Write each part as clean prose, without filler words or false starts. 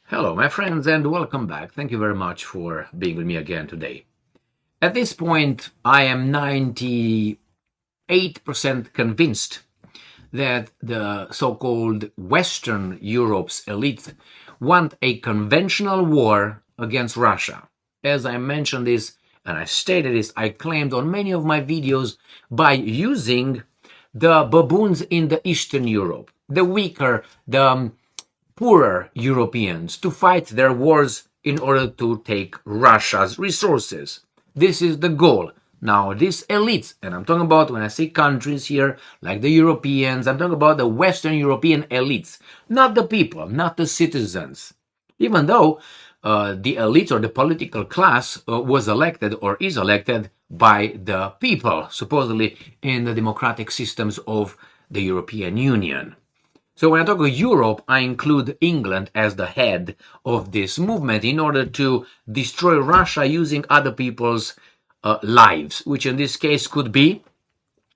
Hello, my friends, and welcome back. Thank you very much for being with me again today. At this point, I am 98% convinced that the so-called Western Europe's elite want a conventional war against Russia. As I mentioned this, and I stated this, I claimed on many of my videos by using the baboons in the Eastern Europe, the weaker, the poorer Europeans, to fight their wars in order to take Russia's resources. This is the goal. Now, these elites, and I'm talking about when I say countries here, like the Europeans, I'm talking about the Western European elites, not the people, not the citizens. Even though the elites or the political class was elected or is elected by the people, supposedly in the democratic systems of the European Union. So when I talk of Europe, I include England as the head of this movement in order to destroy Russia using other people's lives, which in this case could be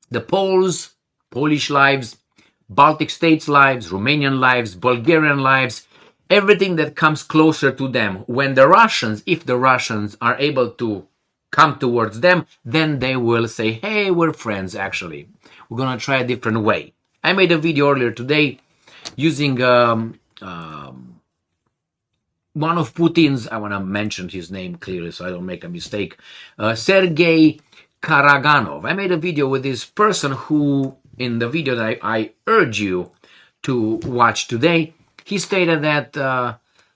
the Poles, Polish lives, Baltic states' lives, Romanian lives, Bulgarian lives, everything that comes closer to them. When the Russians, if the Russians are able to come towards them, then they will say, hey, we're friends actually. We're going to try a different way. I made a video earlier today using one of Putin's, I want to mention his name clearly so I don't make a mistake, Sergei Karaganov. I made a video with this person who, in the video that I urge you to watch today, he stated that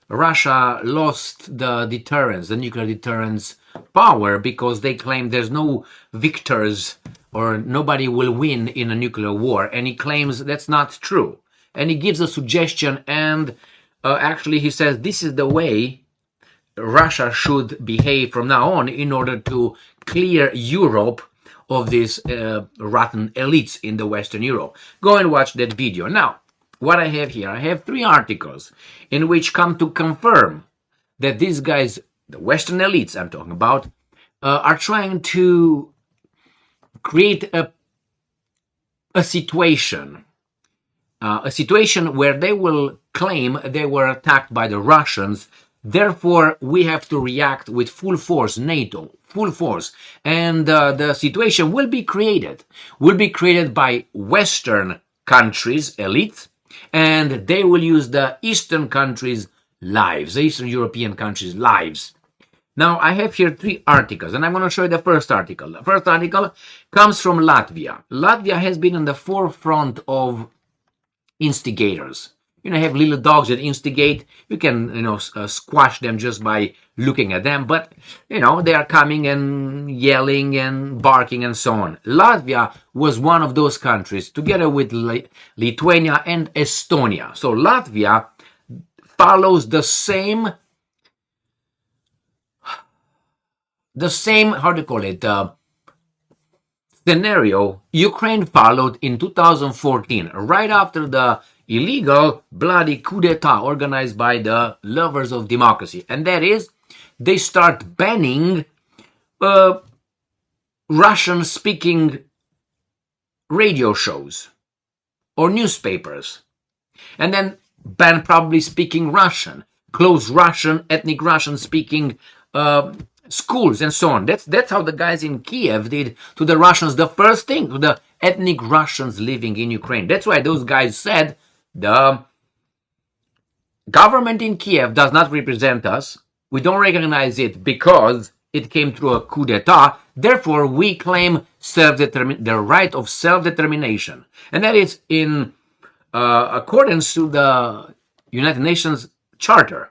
Russia lost the deterrence, the nuclear deterrence power, because they claim there's no victors or nobody will win in a nuclear war. And he claims that's not true. And he gives a suggestion, and actually he says this is the way Russia should behave from now on in order to clear Europe of these rotten elites in the Western Europe. Go and watch that video. Now, what I have here, I have 3 articles in which come to confirm that these guys, the Western elites I'm talking about, are trying to create a situation where they will claim they were attacked by the Russians. Therefore, we have to react with full force, NATO, full force. And the situation will be created by Western countries, elites, and they will use the Eastern countries' lives, the Eastern European countries' lives. Now, I have here 3 articles, and I'm going to show you the first article. The first article comes from Latvia. Latvia has been on the forefront of instigators. Have little dogs that instigate. You can, squash them just by looking at them. But, they are coming and yelling and barking and so on. Latvia was one of those countries, together with Lithuania and Estonia. So Latvia follows the same, how do you call it, scenario Ukraine followed in 2014, right after the illegal, bloody coup d'etat organized by the lovers of democracy. And that is, they start banning Russian-speaking radio shows or newspapers. And then ban probably speaking Russian, close Russian, ethnic Russian-speaking schools and so on. That's how the guys in Kiev did to the Russians. The first thing, to the ethnic Russians living in Ukraine. That's why those guys said the government in Kiev does not represent us. We don't recognize it because it came through a coup d'etat. Therefore, we claim the right of self-determination. And that is in accordance to the United Nations Charter.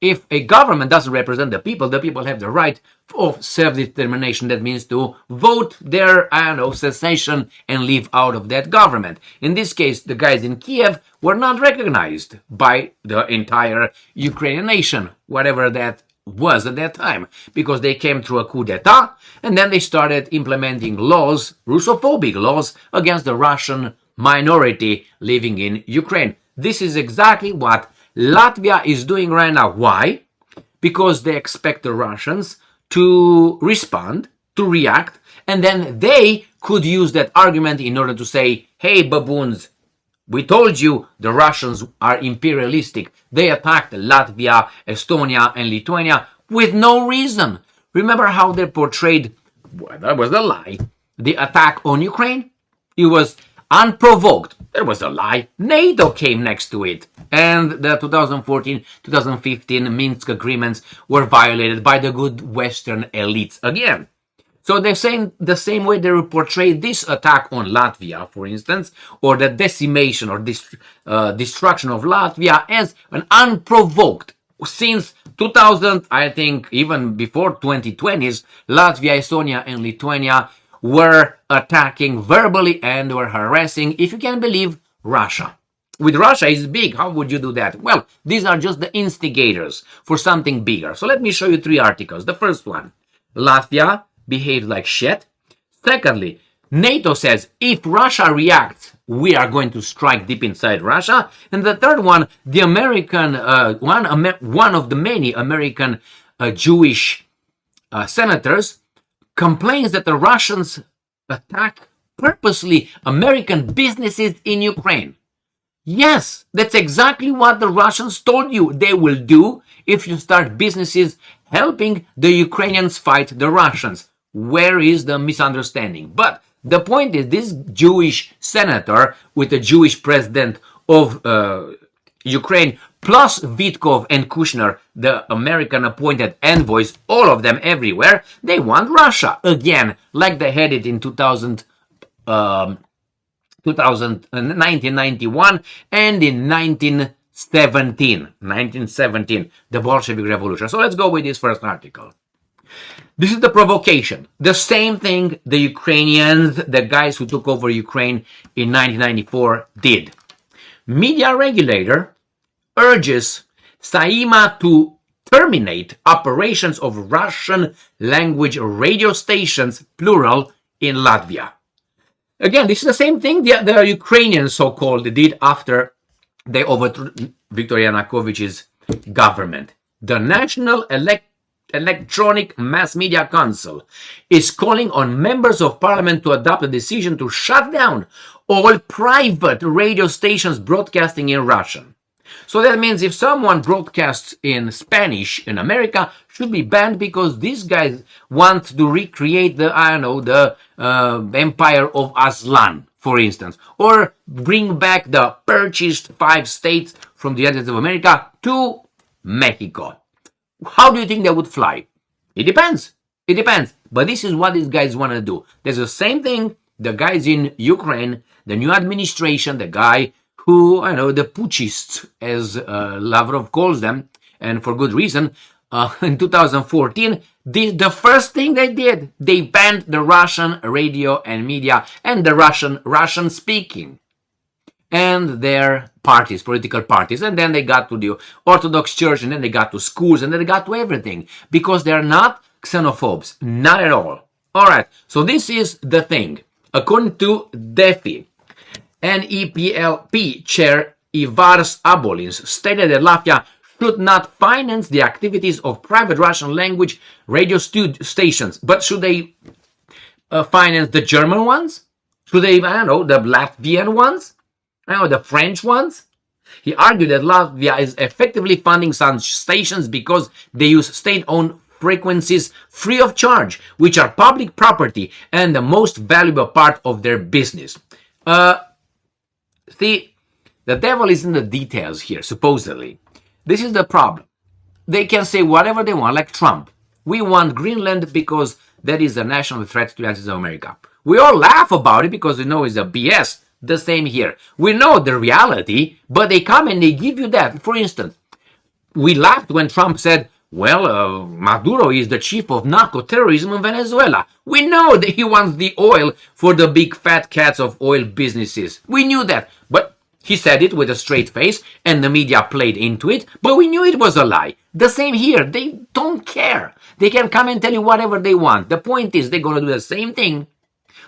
If a government doesn't represent the people have the right of self-determination. That means to vote their, cessation and leave out of that government. In this case, the guys in Kiev were not recognized by the entire Ukrainian nation, whatever that was at that time, because they came through a coup d'etat, and then they started implementing laws, Russophobic laws, against the Russian minority living in Ukraine. This is exactly what Latvia is doing right now. Why? Because they expect the Russians to respond, to react, and then they could use that argument in order to say, hey, baboons, We told you the Russians are imperialistic. They attacked Latvia, Estonia, and Lithuania with no reason. Remember how they portrayed, well, that was a lie, the attack on Ukraine? It was unprovoked. That was a lie. NATO came next to it. And the 2014-2015 Minsk agreements were violated by the good Western elites again. So they're saying the same way they portray this attack on Latvia, for instance, or the decimation or destruction of Latvia as an unprovoked. Since 2000, I think even before 2020s, Latvia, Estonia, and Lithuania were attacking verbally and were harassing, if you can believe, Russia. With Russia is big. How would you do that? Well, these are just the instigators for something bigger. So let me show you 3 articles. The first one, Latvia behaved like shit. Secondly, NATO says if Russia reacts, we are going to strike deep inside Russia. And the third one, the American one of the many American Jewish senators complains that the Russians attack purposely American businesses in Ukraine. Yes, that's exactly what the Russians told you they will do if you start businesses helping the Ukrainians fight the Russians. Where is the misunderstanding? But the point is, this Jewish senator with a Jewish president of Ukraine, plus Vitkov and Kushner, the American appointed envoys, all of them everywhere, they want Russia again, like they had it in 1991 and in 1917, the Bolshevik Revolution. So let's go with this first article. This is the provocation. The same thing the Ukrainians, the guys who took over Ukraine in 1994 did. Media regulator urges Saeima to terminate operations of Russian language radio stations, plural, in Latvia. Again, this is the same thing the Ukrainians so-called did after they overthrew Viktor Yanukovych's government. The National Electronic Mass Media Council is calling on members of parliament to adopt a decision to shut down all private radio stations broadcasting in Russian. So that means if someone broadcasts in Spanish in America, should be banned because these guys want to recreate the empire of Aslan, for instance, or bring back the purchased 5 states from the United States of America to Mexico. How do you think they would fly? It depends. It depends. But this is what these guys want to do. There's the same thing the guys in Ukraine, the new administration, the guy who, the putschists, as Lavrov calls them, and for good reason, in 2014, the first thing they did, they banned the Russian radio and media and the Russian speaking and their parties, political parties. And then they got to the Orthodox Church, and then they got to schools, and then they got to everything, because they're not xenophobes, not at all. All right, so this is the thing. According to DEFI, NEPLP chair Ivars Abolins stated that Latvia should not finance the activities of private Russian language radio stations, but should they finance the German ones? Should they, the Latvian ones? The French ones? He argued that Latvia is effectively funding such stations because they use state-owned frequencies free of charge, which are public property and the most valuable part of their business. See, the devil is in the details here, supposedly. This is the problem. They can say whatever they want, like Trump. We want Greenland because that is a national threat to the United States of America. We all laugh about it because we know it's a BS. The same here. We know the reality, but they come and they give you that. For instance, we laughed when Trump said, Maduro is the chief of narco-terrorism in Venezuela. We know that he wants the oil for the big fat cats of oil businesses. We knew that. But he said it with a straight face, and the media played into it, but we knew it was a lie. The same here. They don't care. They can come and tell you whatever they want. The point is, they're going to do the same thing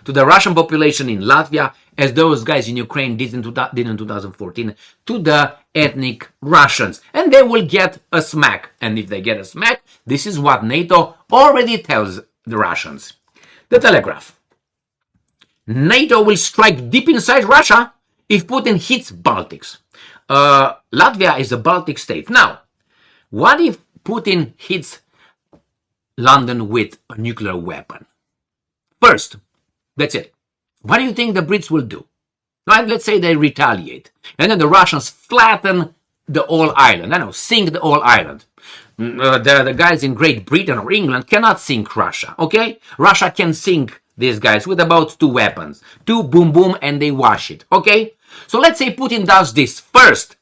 to the Russian population in Latvia as those guys in Ukraine did in 2014 to the ethnic Russians. And they will get a smack. And if they get a smack, this is what NATO already tells the Russians. The Telegraph. NATO will strike deep inside Russia if Putin hits Baltics, Latvia is a Baltic state. Now, what if Putin hits London with a nuclear weapon? First, that's it. What do you think the Brits will do? Right? Let's say they retaliate. And then the Russians flatten the whole island. I know, sink the whole island. The guys in Great Britain or England cannot sink Russia, okay? Russia can sink these guys with about 2 weapons. 2 boom boom and they wash it, okay? So let's say Putin does this first.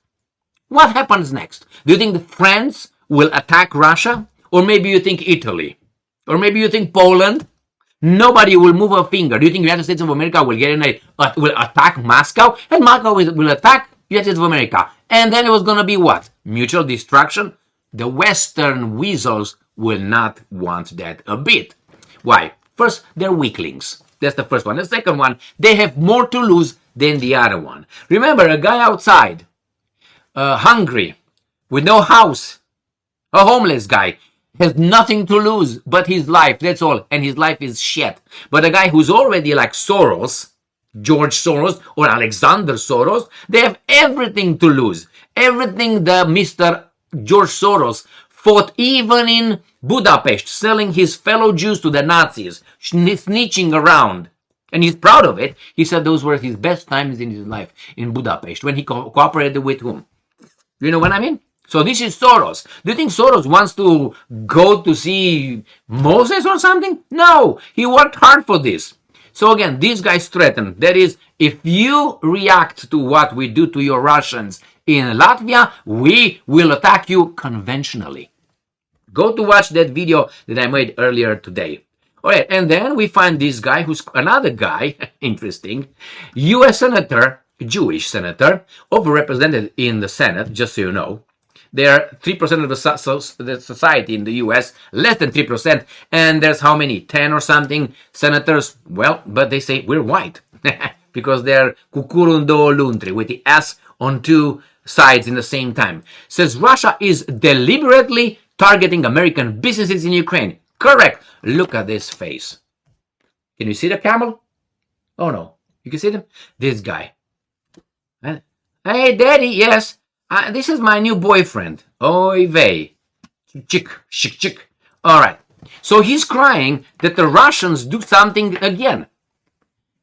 What happens next? Do you think France will attack Russia? Or maybe you think Italy? Or maybe you think Poland? Nobody will move a finger. Do you think the United States of America will will attack Moscow? And Moscow will attack the United States of America. And then it was going to be what? Mutual destruction? The Western weasels will not want that a bit. Why? First, they're weaklings. That's the first one. The second one, they have more to lose than the other one. Remember, a guy outside, hungry, with no house, a homeless guy, has nothing to lose but his life. That's all. And his life is shit. But a guy who's already like Soros, George Soros or Alexander Soros, they have everything to lose. Everything the Mr. George Soros fought even in Budapest, selling his fellow Jews to the Nazis, snitching around. And he's proud of it. He said those were his best times in his life in Budapest, when he cooperated with whom? You know what I mean? So this is Soros. Do you think Soros wants to go to see Moses or something? No, he worked hard for this. So again, these guys threaten. That is, if you react to what we do to your Russians in Latvia, we will attack you conventionally. Go to watch that video that I made earlier today. All right, and then we find this guy who's another guy, interesting, U.S. Senator, Jewish Senator, overrepresented in the Senate, just so you know. They're 3% of the society in the U.S., less than 3%, and there's how many, 10 or something senators? Well, but they say we're white, because they're kukurundo luntri, with the S on 2 sides in the same time. Says Russia is deliberately targeting American businesses in Ukraine. Correct. Look at this face. Can you see the camel? Oh no. You can see them? This guy. Hey, daddy, yes. This is my new boyfriend. Oy vey. Chick. All right. So he's crying that the Russians do something again.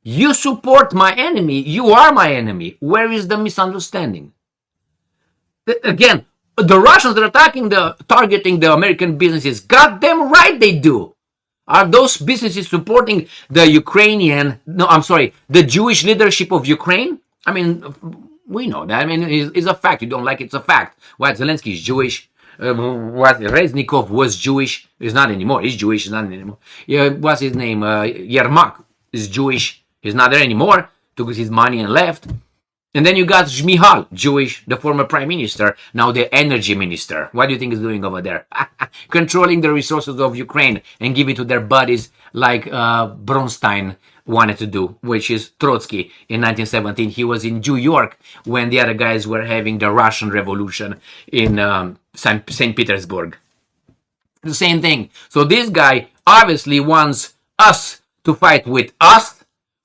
You support my enemy. You are my enemy. Where is the misunderstanding? Again, the Russians that are targeting the American businesses, goddamn right they do. Are those businesses supporting the the Jewish leadership of Ukraine? I mean, we know that. I mean, it's a fact. You don't like it, it's a fact. What, Zelensky is Jewish? What, Reznikov was Jewish? He's not anymore. He's Jewish. He's not anymore. What's his name? Yermak is Jewish. He's not there anymore. Took his money and left. And then you got Shmihal, Jewish, the former prime minister, now the energy minister. What do you think he's doing over there? Controlling the resources of Ukraine and give it to their buddies like Bronstein wanted to do, which is Trotsky in 1917. He was in New York when the other guys were having the Russian Revolution in St. Petersburg. The same thing. So this guy obviously wants us to fight with us,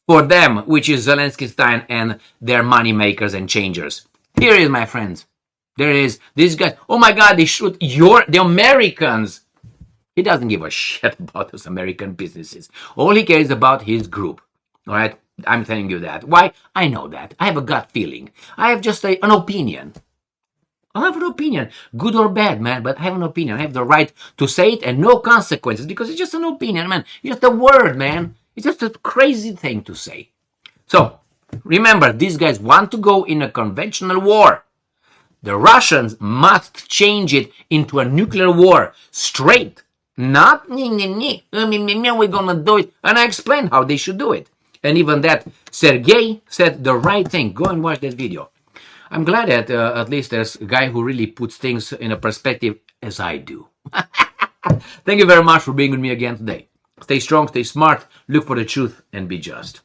for them, which is Zelensky, Stein, and their money makers and changers. Here is, my friends. There is these guys. Oh my God, they shoot the Americans. He doesn't give a shit about those American businesses. All he cares about his group. All right, I'm telling you that. Why? I know that. I have a gut feeling. I have just an opinion. I have an opinion, good or bad, man, but I have an opinion. I have the right to say it and no consequences because it's just an opinion, man. It's just a word, man. It's just a crazy thing to say. So, remember, these guys want to go in a conventional war. The Russians must change it into a nuclear war. Straight. Not, we're gonna do it. And I explained how they should do it. And even that, Sergei said the right thing. Go and watch that video. I'm glad that at least there's a guy who really puts things in a perspective as I do. Thank you very much for being with me again today. Stay strong, stay smart, look for the truth, and be just.